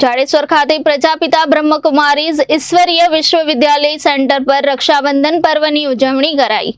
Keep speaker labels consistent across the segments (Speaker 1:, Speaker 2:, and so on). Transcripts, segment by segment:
Speaker 1: જાડેશ્વર ખાતે પ્રજાપિતા બ્રહ્મકુમારીઝ ઈશ્વરીય વિશ્વવિદ્યાલય સેન્ટર પર રક્ષાબંધન પર્વની ઉજવણી કરાઈ।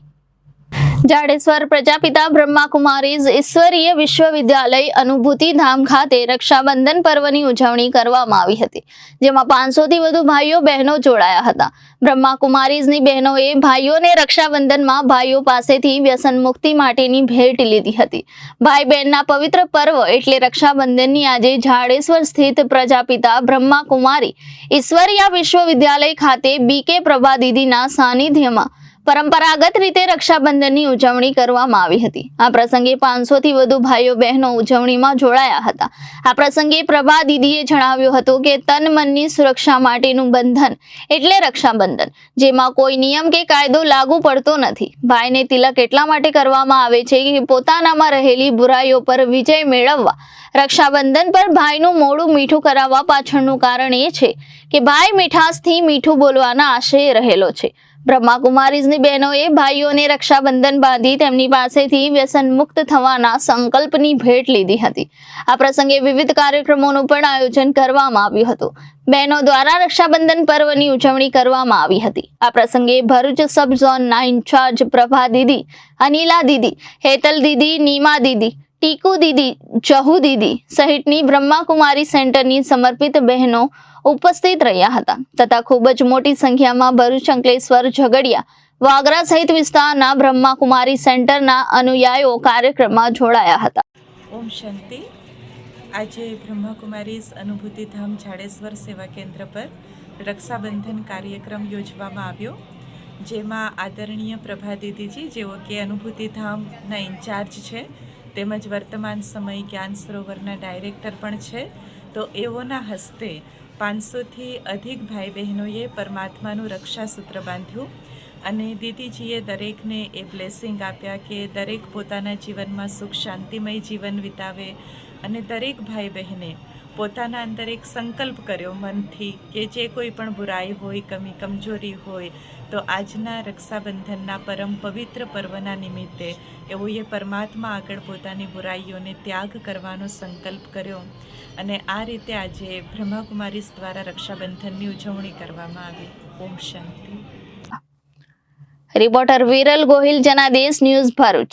Speaker 1: જાડેશ્વર પ્રજાપિતા બ્રહ્મકુમારીઝ ઈશ્વરીય વિશ્વવિદ્યાલય અનુભૂતિ ધામ ખાતે રક્ષાબંધન પર્વની ઉજવણી કરવામાં આવી હતી, જેમાં 500 થી વધુ ભાઈઓ બહેનો જોડાયા હતા। બ્રહ્મકુમારીઝની બહેનોએ ભાઈઓને રક્ષાબંધનમાં ભાઈઓ પાસેથી વ્યસન મુક્તિ માટેની ભેટ લીધી હતી। ભાઈ બહેનના પવિત્ર પર્વ એટલે રક્ષાબંધનની આજે જાડેશ્વર સ્થિત પ્રજાપિતા બ્રહ્મકુમારી ઈશ્વરીય વિશ્વવિદ્યાલય ખાતે બીકે પ્રભા દીદીના સાનિધ્યમાં પરંપરાગત રીતે રક્ષાબંધનની ઉજવણી કરવામાં આવી હતી। આ પ્રસંગે 500 થી વધુ ભાઈઓ બહેનો ઉજવણીમાં જોડાયા હતા। આ પ્રસંગે પ્રભા દીદીએ જણાવ્યું હતું કે તન મનની સુરક્ષા માટેનું બંધન એટલે રક્ષાબંધન, જેમાં કોઈ નિયમ કે કાયદો લાગુ પડતો નથી। ભાઈને તિલક એટલા માટે કરવામાં આવે છે કે પોતાનામાં રહેલી બુરાઈઓ પર વિજય મેળવવા। રક્ષાબંધન પર ભાઈનું મોઢું મીઠું કરાવવા પાછળનું કારણ એ છે કે ભાઈ મીઠાશથી મીઠું બોલવાના આશય રહેલો છે। બ્રહ્મકુમારીઝની બહેનોએ ભાઈઓને રક્ષાબંધન બાંધી તેમની પાસેથી વ્યસન મુક્ત થવાના સંકલ્પની ભેટ લીધી હતી। આ પ્રસંગે વિવિધ કાર્યક્રમોનું પણ આયોજન કરવામાં આવ્યું હતું। બહેનો દ્વારા રક્ષાબંધન પર્વની ઉજવણી કરવામાં આવી હતી। આ પ્રસંગે ભરૂચ સબ ઝોનના ઇન્ચાર્જ પ્રભા દીદી, અનિલા દીદી, હેતલ દીદી, નીમા દીદી, ટીકુ દીદી, જહુ દીદી સહિતની બ્રહ્મકુમારી સેન્ટરની સમર્પિત બહેનો ઉપસ્થિત રહ્યા હતા તથા ખૂબ જ મોટી સંખ્યામાં ભરૂચ, અંકલેશ્વર, ઝઘડિયા, વાગરા સહિત વિસ્તારના બ્રહ્મકુમારી સેન્ટરના અનુયાયીઓ કાર્યક્રમમાં જોડાયા હતા।
Speaker 2: ઓમ શાંતિ। આજે બ્રહ્મકુમારીઝ અનુભૂતિ ધામ જાડેશ્વર સેવા કેન્દ્ર પર રક્ષાબંધન કાર્યક્રમ યોજવામાં આવ્યો, જેમાં આદરણીય પ્રભા દીદીજી, જેઓ કે અનુભૂતિ ધામના ઇન્ચાર્જ છે તેમજ વર્તમાન સમય જ્ઞાન સરોવરના ડાયરેક્ટર પણ છે, તો એઓના હસ્તે 500 થી અધિક ભાઈ બહેનોએ પરમાત્માનું રક્ષાસૂત્ર બાંધ્યું અને દીદીજીએ દરેકને એ બ્લેસિંગ આપ્યા કે દરેક પોતાના જીવનમાં સુખ શાંતિમય જીવન વિતાવે અને દરેક ભાઈ બહેને પોતાના અંદર એક સંકલ્પ કર્યો મનથી કે જે કોઈ પણ બુરાઈ હોય, કમી કમજોરી હોય, તો આજના રક્ષાબંધનના પરમ પવિત્ર પર્વના નિમિત્તે એઓએ પરમાત્મા આગળ પોતાની બુરાઈઓને ત્યાગ કરવાનો સંકલ્પ કર્યો અને આ રીતે આજે બ્રહ્મકુમારીઝ દ્વારા રક્ષાબંધનની ઉજવણી કરવામાં આવી। ઓમ શાંતિ।
Speaker 1: Reporter Viral Gohil, Janadesh news, Bharuch.